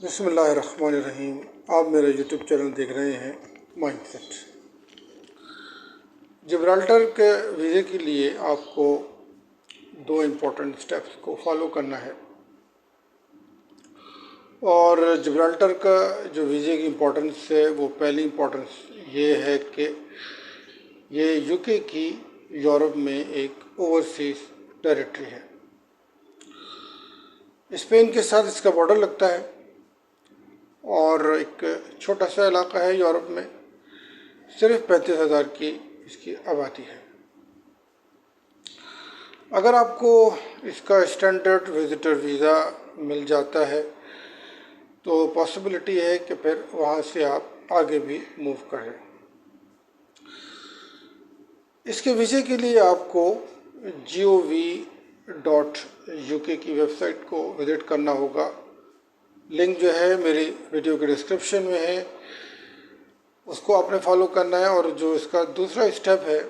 बिस्मिल्लाहिर्रहमानिर्रहीम। आप मेरा यूट्यूब चैनल देख रहे हैं माइंडसेट। जिब्राल्टर के वीज़े के लिए आपको दो इम्पोर्टेंट स्टेप्स को फॉलो करना है। और जिब्राल्टर का जो वीज़े की इम्पोर्टेंस है वो पहली इम्पोर्टेंस ये है कि ये यूके की यूरोप में एक ओवरसीज टेरिटरी है। स्पेन के साथ इसका बॉर्डर लगता है और एक छोटा सा इलाका है यूरोप में। सिर्फ 35,000 की इसकी आबादी है। अगर आपको इसका स्टैंडर्ड विजिटर वीज़ा मिल जाता है तो पॉसिबिलिटी है कि फिर वहाँ से आप आगे भी मूव करें। इसके वीज़े के लिए आपको gov.uk की वेबसाइट को विज़िट करना होगा। लिंक जो है मेरी वीडियो के डिस्क्रिप्शन में है, उसको आपने फॉलो करना है। और जो इसका दूसरा स्टेप है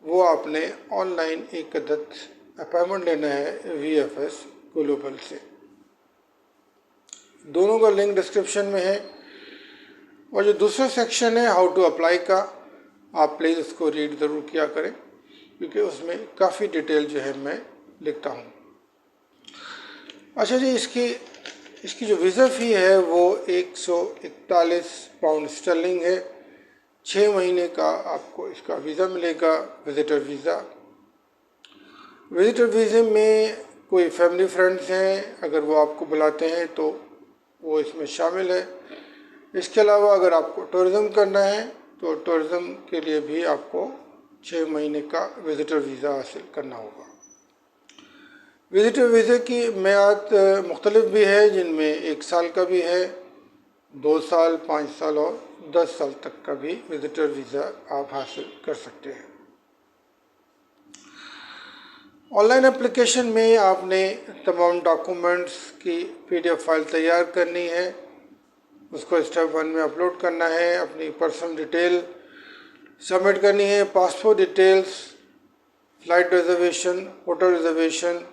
वो आपने ऑनलाइन एक अदद अपॉइंटमेंट लेना है VFS ग्लोबल से। दोनों का लिंक डिस्क्रिप्शन में है। और जो दूसरा सेक्शन है हाउ टू अप्लाई का, आप प्लीज़ उसको रीड ज़रूर किया करें क्योंकि उसमें काफ़ी डिटेल जो है मैं लिखता हूँ। अच्छा जी, इसकी जो वीज़ा फ़ी है वो 141 पाउंड स्टर्लिंग है। 6 महीने का आपको इसका वीज़ा मिलेगा, विज़िटर वीज़ा। विज़िटर वीज़े में कोई फैमिली फ्रेंड्स हैं, अगर वो आपको बुलाते हैं तो वो इसमें शामिल है। इसके अलावा अगर आपको टूरिज़म करना है तो टूरिज़म के लिए भी आपको 6 महीने का विज़िटर वीज़ा हासिल करना होगा। विज़िटर वीज़े की मियाद मुख्तलिफ भी है, जिनमें 1 साल का भी है, 2 साल, 5 साल और 10 साल तक का भी विज़िटर वीज़ा आप हासिल कर सकते हैं। ऑनलाइन एप्लीकेशन में आपने तमाम डॉक्यूमेंट्स की PDF फाइल तैयार करनी है, उसको स्टेप 1 में अपलोड करना है। अपनी पर्सनल डिटेल सबमिट करनी है, passport details, flight reservation, hotel reservation,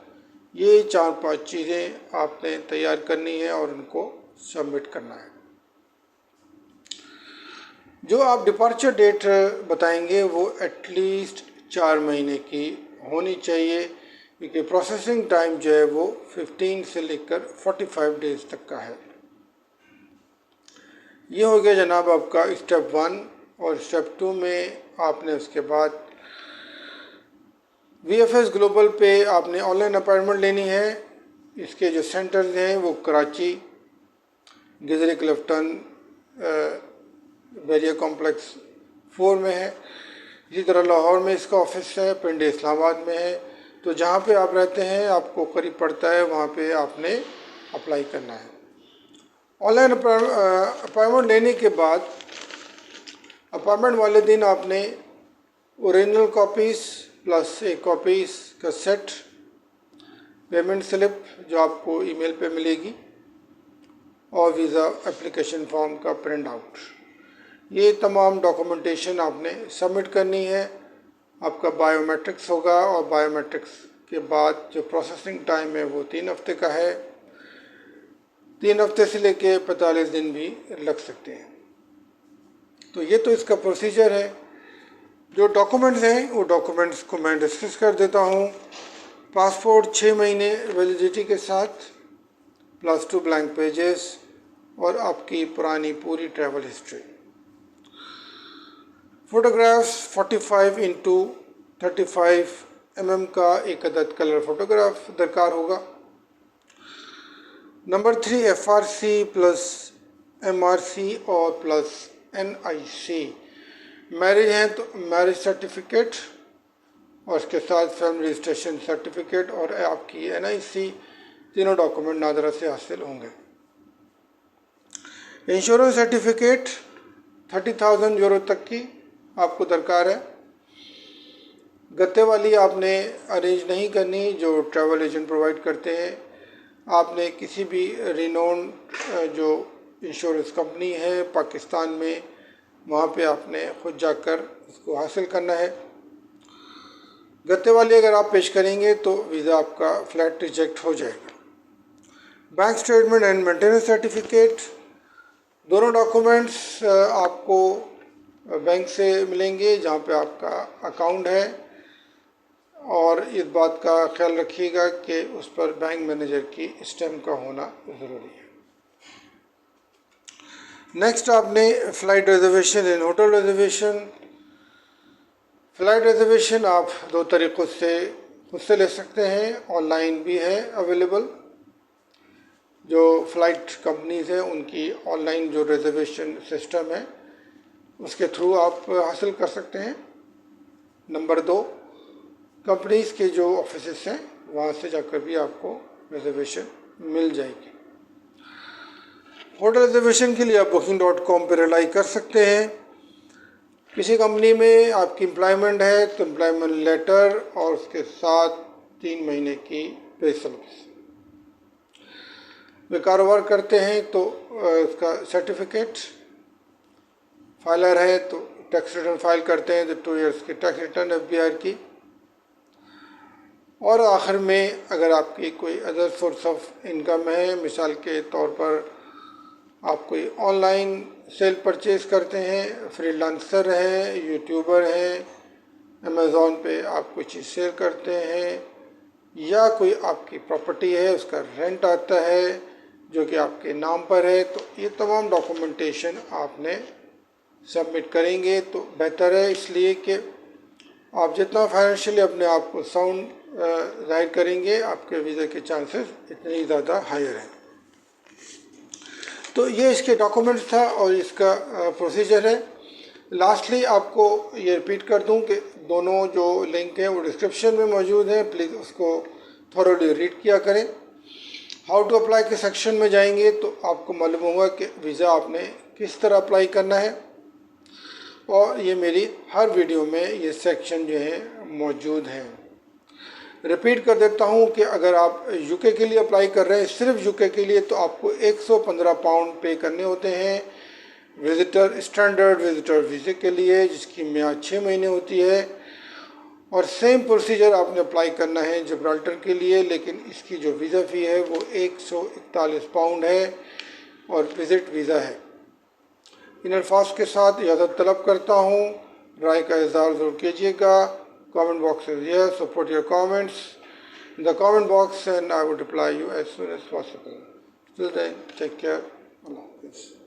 ये 4-5 चीज़ें आपने तैयार करनी है और उनको सबमिट करना है। जो आप डिपार्चर डेट बताएंगे वो एटलीस्ट 4 महीने की होनी चाहिए क्योंकि प्रोसेसिंग टाइम जो है वो 15 से लेकर 45 डेज़ तक का है। ये हो गया जनाब आपका स्टेप 1। और स्टेप 2 में आपने उसके बाद VFS ग्लोबल पे आपने ऑनलाइन अपॉइंटमेंट लेनी है। इसके जो सेंटर्स हैं वो कराची, गिजरी क्लिफ्टन, बैरिया कॉम्प्लेक्स 4 में है। इसी तरह लाहौर में इसका ऑफिस है, पिंडी इस्लामाबाद में है। तो जहाँ पे आप रहते हैं आपको करीब पड़ता है वहाँ पे आपने अप्लाई करना है। ऑनलाइन अपॉइंटमेंट लेने के बाद अपॉइंटमेंट वाले दिन आपने ओरिजिनल कॉपीज़ प्लस एक कॉपीज़ का सेट, पेमेंट स्लिप जो आपको ईमेल पे मिलेगी और वीज़ा एप्लीकेशन फॉर्म का प्रिंट आउट, ये तमाम डॉक्यूमेंटेशन आपने सबमिट करनी है। आपका बायोमेट्रिक्स होगा और बायोमेट्रिक्स के बाद जो प्रोसेसिंग टाइम है वो 3 हफ्ते का है। 3 हफ्ते से लेके 45 दिन भी लग सकते हैं। तो ये तो इसका प्रोसीजर है। जो डॉक्यूमेंट्स हैं वो डॉक्यूमेंट्स को मैं डिस्कस कर देता हूँ। पासपोर्ट 6 महीने वैलिडिटी के साथ, +2 ब्लैंक पेजेस और आपकी पुरानी पूरी travel history. Photographs 45x35 mm का एक अदद कलर फ़ोटोग्राफ दरकार होगा। नंबर 3 FRC प्लस MRC और प्लस NIC। मैरिज हैं तो मैरिज सर्टिफिकेट और उसके साथ फैमिली रजिस्ट्रेशन सर्टिफिकेट और आपकी NIC, तीनों डॉक्यूमेंट नादरा से हासिल होंगे। इंश्योरेंस सर्टिफिकेट 30,000 यूरो तक की आपको दरकार है। गत्ते वाली आपने अरेंज नहीं करनी, जो ट्रैवल एजेंट प्रोवाइड करते हैं। आपने किसी भी रिनोन्ड जो इंश्योरेंस कंपनी है पाकिस्तान में, वहाँ पे आपने खुद जाकर उसको हासिल करना है। गत्ते वाली अगर आप पेश करेंगे तो वीज़ा आपका फ्लैट रिजेक्ट हो जाएगा। Bank statement and maintenance certificate, दोनों डॉक्यूमेंट्स आपको बैंक से मिलेंगे जहाँ पे आपका अकाउंट है, और इस बात का ख्याल रखिएगा कि उस पर बैंक मैनेजर की स्टैम्प का होना ज़रूरी है। नेक्स्ट आपने flight reservation and hotel reservation. Flight reservation आप दो तरीक़ों से खुद से ले सकते हैं, ऑनलाइन भी है अवेलेबल। जो फ़्लाइट कंपनीज़ हैं उनकी ऑनलाइन जो रिजर्वेशन सिस्टम है उसके थ्रू आप हासिल कर सकते हैं। नंबर 2, कंपनीज़ के जो ऑफिसेस हैं वहाँ से जाकर भी आपको रिजर्वेशन मिल जाएगी। होटल रिजर्वेशन के लिए आप booking.com पर रिलाई कर सकते हैं। किसी कंपनी में आपकी एम्प्लॉयमेंट है तो एम्प्लॉयमेंट लेटर और उसके साथ 3 महीने की पे स्लिप्स। वे कारोबार करते हैं तो उसका सर्टिफिकेट, फाइलर है तो टैक्स रिटर्न फाइल करते हैं तो 2 इयर्स की टैक्स रिटर्न FBI की। और आखिर में अगर आपकी कोई अदर सोर्स ऑफ इनकम है, मिसाल के तौर पर आप कोई ऑनलाइन सेल परचेज़ करते हैं, फ्रीलांसर हैं, यूट्यूबर हैं, अमेज़ॉन पे आप कोई चीज़ सेल करते हैं, या कोई आपकी प्रॉपर्टी है उसका रेंट आता है जो कि आपके नाम पर है, तो ये तमाम डॉक्यूमेंटेशन आपने सबमिट करेंगे तो बेहतर है, इसलिए कि आप जितना फाइनेंशियली अपने आप को साउंड जाहिर करेंगे आपके वीज़ा के चांसेस इतने ही ज़्यादा हायर हैं। तो ये इसके डॉक्यूमेंट्स था और इसका प्रोसीजर है। लास्टली आपको ये रिपीट कर दूं कि दोनों जो लिंक हैं वो डिस्क्रिप्शन में मौजूद हैं, प्लीज़ उसको थॉरोली रीड किया करें। हाउ टू अप्लाई के सेक्शन में जाएंगे तो आपको मालूम होगा कि वीज़ा आपने किस तरह अप्लाई करना है, और ये मेरी हर वीडियो में ये सेक्शन जो है मौजूद हैं। रिपीट कर देता हूँ कि अगर आप यूके के लिए अप्लाई कर रहे हैं, सिर्फ यूके के लिए, तो आपको 115 पाउंड पे करने होते हैं विज़िटर स्टैंडर्ड विज़िटर वीज़े के लिए, जिसकी मियाद 6 महीने होती है। और सेम प्रोसीजर आपने अप्लाई करना है जिब्राल्टर के लिए, लेकिन इसकी जो वीज़ा फ़ी है वो 141 पाउंड है और विज़िट वीज़ा है। इन अल्फाज के साथ इजाज़त तलब करता हूँ। राय का इज़हार ज़रूर कीजिएगा। Comment box is here, so put your comments in the comment box and I will reply you as soon as possible. Till then, take care. Allah Hafiz.